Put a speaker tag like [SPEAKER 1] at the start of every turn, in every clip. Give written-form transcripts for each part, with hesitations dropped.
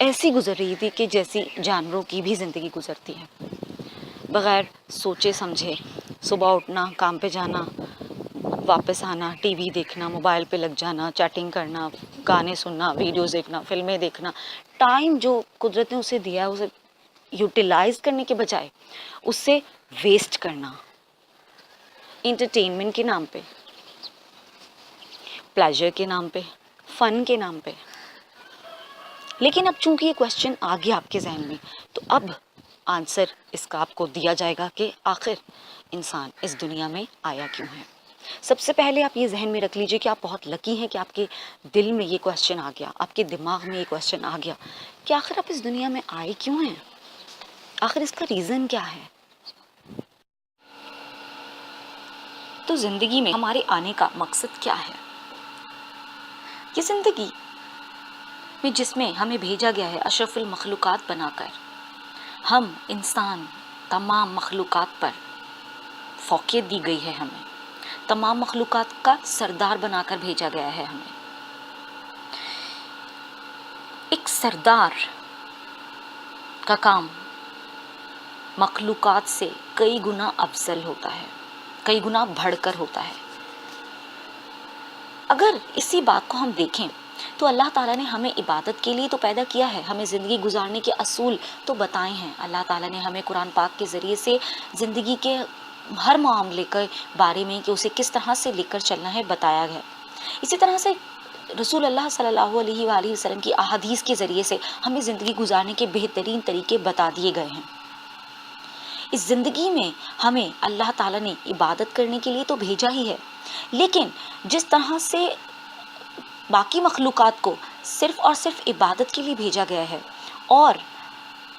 [SPEAKER 1] ایسی گزر رہی تھی کہ جیسی جانوروں کی بھی زندگی گزرتی ہے، بغیر سوچے سمجھے، صبح اٹھنا، کام پہ جانا، واپس آنا، ٹی وی دیکھنا، موبائل پہ لگ جانا، چیٹنگ کرنا، گانے سننا، ویڈیوز دیکھنا، فلمیں دیکھنا. ٹائم جو قدرت نے اسے دیا ہے اسے یوٹیلائز کرنے کے بجائے اس سے ویسٹ کرنا، انٹرٹینمنٹ کے نام پہ، پلیجر کے نام پہ، فن کے نام پہ. لیکن اب چونکہ یہ کوشچن آ گیا آپ کے ذہن میں، تو اب آنسر اس کا آپ کو دیا جائے گا کہ آخر انسان اس دنیا میں آیا کیوں ہے. سب سے پہلے آپ یہ ذہن میں رکھ لیجئے کہ آپ بہت لکی ہیں کہ آپ کے دل میں یہ کوشچن آ گیا، آپ کے دماغ میں یہ کوشچن آ گیا کہ آخر آپ اس دنیا میں آئے کیوں ہیں، آخر اس کا ریزن کیا ہے. تو زندگی میں ہمارے آنے کا مقصد کیا ہے؟ یہ زندگی میں جس میں ہمیں بھیجا گیا ہے اشرف المخلوقات بنا کر، ہم انسان تمام مخلوقات پر فوقیت دی گئی ہے، ہمیں تمام مخلوقات کا سردار بنا کر بھیجا گیا ہے. ہمیں ایک سردار کا کام مخلوقات سے کئی گنا افضل ہوتا ہے، کئی گنا بڑھ کر ہوتا ہے. اگر اسی بات کو ہم دیکھیں تو اللہ تعالیٰ نے ہمیں عبادت کے لیے تو پیدا کیا ہے، ہمیں زندگی گزارنے کے اصول تو بتائے ہیں. اللہ تعالیٰ نے ہمیں قرآن پاک کے ذریعے سے زندگی کے ہر معاملے کے بارے میں کہ اسے کس طرح سے لے کر چلنا ہے بتایا گیا. اسی طرح سے رسول اللہ صلی اللہ علیہ وآلہ وسلم کی احادیث کے ذریعے سے ہمیں زندگی گزارنے کے بہترین طریقے بتا دیے گئے ہیں. اس زندگی میں ہمیں اللہ تعالیٰ نے عبادت کرنے کے لیے تو بھیجا ہی ہے، لیکن جس طرح سے باقی مخلوقات کو صرف اور صرف عبادت کے لیے بھیجا گیا ہے اور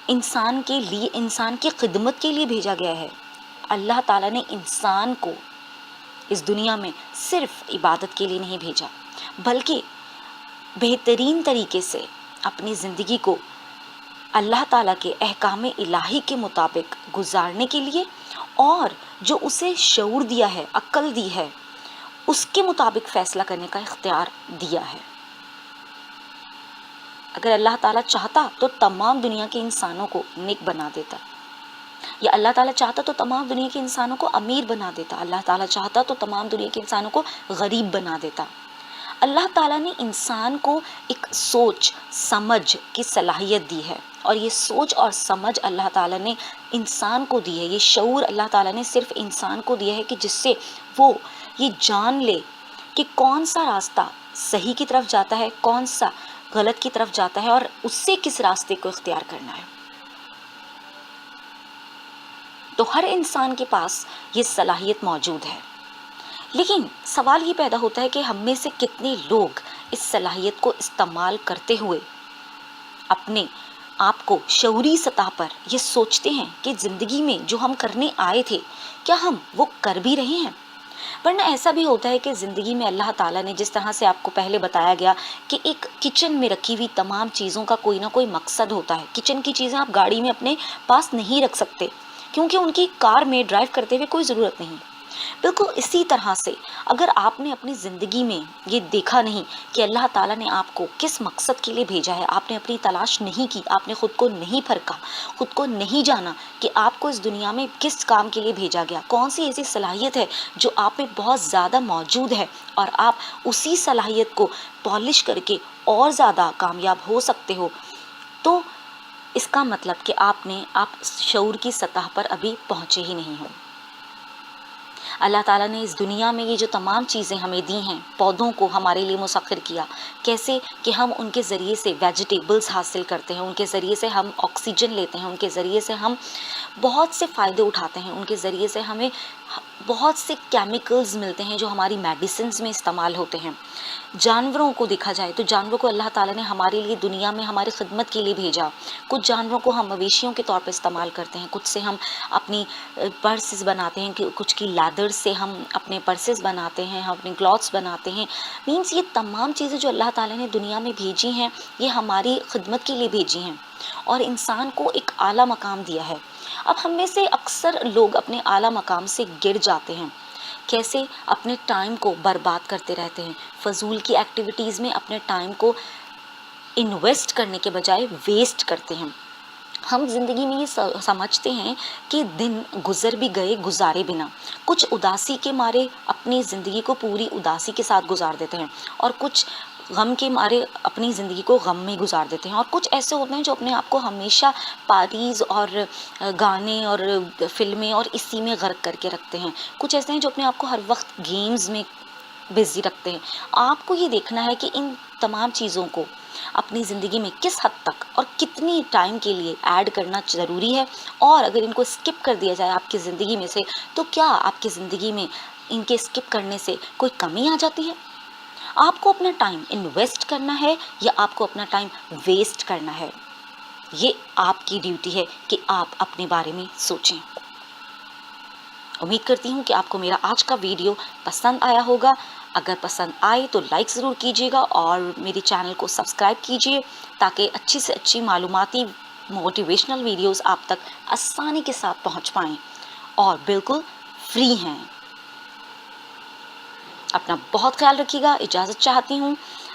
[SPEAKER 1] انسان کے لیے، انسان کی خدمت کے لیے بھیجا گیا ہے، اللہ تعالیٰ نے انسان کو اس دنیا میں صرف عبادت کے لیے نہیں بھیجا، بلکہ بہترین طریقے سے اپنی زندگی کو اللہ تعالیٰ کے احکام الہی کے مطابق گزارنے کے لیے اور جو اسے شعور دیا ہے، عقل دی ہے، اس کے مطابق فیصلہ کرنے کا اختیار دیا ہے. اگر اللہ تعالیٰ چاہتا تو تمام دنیا کے انسانوں کو نیک بنا دیتا، یا اللہ تعالیٰ چاہتا تو تمام دنیا کے انسانوں کو امیر بنا دیتا، اللہ تعالیٰ چاہتا تو تمام دنیا کے انسانوں کو غریب بنا دیتا. اللہ تعالیٰ نے انسان کو ایک سوچ سمجھ کی صلاحیت دی ہے، اور یہ سوچ اور سمجھ اللہ تعالیٰ نے انسان کو دی ہے، یہ شعور اللہ تعالیٰ نے صرف انسان کو دیا ہے کہ جس سے وہ یہ جان لے کہ کون سا راستہ صحیح کی طرف جاتا ہے، کون سا غلط کی طرف جاتا ہے، اور اس سے کس راستے کو اختیار کرنا ہے. تو ہر انسان کے پاس یہ صلاحیت موجود ہے. لیکن سوال یہ پیدا ہوتا ہے کہ ہم میں سے کتنے لوگ اس صلاحیت کو استعمال کرتے ہوئے اپنے آپ کو شعوری سطح پر یہ سوچتے ہیں کہ زندگی میں جو ہم کرنے آئے تھے کیا ہم وہ کر بھی رہے ہیں. ورنہ ایسا بھی ہوتا ہے کہ زندگی میں اللہ تعالیٰ نے جس طرح سے آپ کو پہلے بتایا گیا کہ ایک کچن میں رکھی ہوئی تمام چیزوں کا کوئی نہ کوئی مقصد ہوتا ہے. کچن کی چیزیں آپ گاڑی میں اپنے پاس نہیں رکھ سکتے کیونکہ ان کی کار میں ڈرائیو کرتے ہوئے کوئی ضرورت نہیں. بالکل اسی طرح سے اگر آپ نے اپنی زندگی میں یہ دیکھا نہیں کہ اللہ تعالیٰ نے آپ کو کس مقصد کے لیے بھیجا ہے، آپ نے اپنی تلاش نہیں کی، آپ نے خود کو نہیں پرکھا، خود کو نہیں جانا کہ آپ کو اس دنیا میں کس کام کے لیے بھیجا گیا، کون سی ایسی صلاحیت ہے جو آپ میں بہت زیادہ موجود ہے اور آپ اسی صلاحیت کو پالش کر کے اور زیادہ کامیاب ہو سکتے ہو، تو اس کا مطلب کہ آپ شعور کی سطح پر ابھی پہنچے ہی نہیں ہو. اللہ تعالیٰ نے اس دنیا میں یہ جو تمام چیزیں ہمیں دی ہیں، پودوں کو ہمارے لیے مسخر کیا، کیسے کہ ہم ان کے ذریعے سے ویجیٹیبلز حاصل کرتے ہیں، ان کے ذریعے سے ہم آکسیجن لیتے ہیں، ان کے ذریعے سے ہم بہت سے فائدے اٹھاتے ہیں، ان کے ذریعے سے ہمیں بہت سے کیمیکلز ملتے ہیں جو ہماری میڈیسنز میں استعمال ہوتے ہیں. جانوروں کو دیکھا جائے تو جانوروں کو اللہ تعالیٰ نے ہمارے لیے دنیا میں ہماری خدمت کے لیے بھیجا. کچھ جانوروں کو ہم مویشیوں کے طور پر استعمال کرتے ہیں، کچھ سے ہم اپنی پرسز بناتے ہیں، کچھ کی لیدر سے ہم اپنے پرسز بناتے ہیں، ہم اپنے کلاتھس بناتے ہیں. مینس یہ تمام چیزیں جو اللہ تعالیٰ نے دنیا میں بھیجی ہیں یہ ہماری خدمت کے لیے بھیجی ہیں اور انسان کو ایک اعلیٰ مقام دیا ہے. اب ہم میں سے اکثر لوگ اپنے اعلیٰ مقام سے گر جاتے ہیں. کیسے؟ اپنے ٹائم کو برباد کرتے رہتے ہیں، فضول کی ایکٹیویٹیز میں اپنے ٹائم کو انویسٹ کرنے کے بجائے ویسٹ کرتے ہیں. ہم زندگی میں یہ سمجھتے ہیں کہ دن گزر بھی گئے گزارے بنا. کچھ اداسی کے مارے اپنی زندگی کو پوری اداسی کے ساتھ گزار دیتے ہیں، اور کچھ غم کے مارے اپنی زندگی کو غم میں گزار دیتے ہیں، اور کچھ ایسے ہوتے ہیں جو اپنے آپ کو ہمیشہ پارٹیز اور گانے اور فلمیں اور اسی میں غرق کر کے رکھتے ہیں. کچھ ایسے ہیں جو اپنے آپ کو ہر وقت گیمز میں بزی رکھتے ہیں. آپ کو یہ دیکھنا ہے کہ ان تمام چیزوں کو اپنی زندگی میں کس حد تک اور کتنی ٹائم کے لیے ایڈ کرنا ضروری ہے، اور اگر ان کو اسکپ کر دیا جائے آپ کی زندگی میں سے تو کیا آپ کی زندگی میں ان کے اسکپ کرنے سے کوئی کمی آ جاتی ہے؟ آپ کو اپنا ٹائم انویسٹ کرنا ہے یا آپ کو اپنا ٹائم ویسٹ کرنا ہے؟ یہ آپ کی ڈیوٹی ہے کہ آپ اپنے بارے میں سوچیں. امید کرتی ہوں کہ آپ کو میرا آج کا ویڈیو پسند آیا ہوگا. اگر پسند آئے تو لائک ضرور کیجیے گا اور میری چینل کو سبسکرائب کیجیے تاکہ اچھی سے اچھی معلوماتی موٹیویشنل ویڈیوز آپ تک آسانی کے ساتھ پہنچ پائیں اور بالکل فری ہیں. اپنا بہت خیال رکھیے گا. اجازت چاہتی ہوں.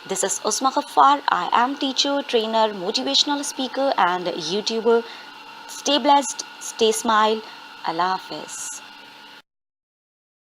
[SPEAKER 1] This is Usma Ghaffar. I am teacher, trainer, motivational speaker and YouTuber. Stay blessed, stay smile. اللہ حافظ.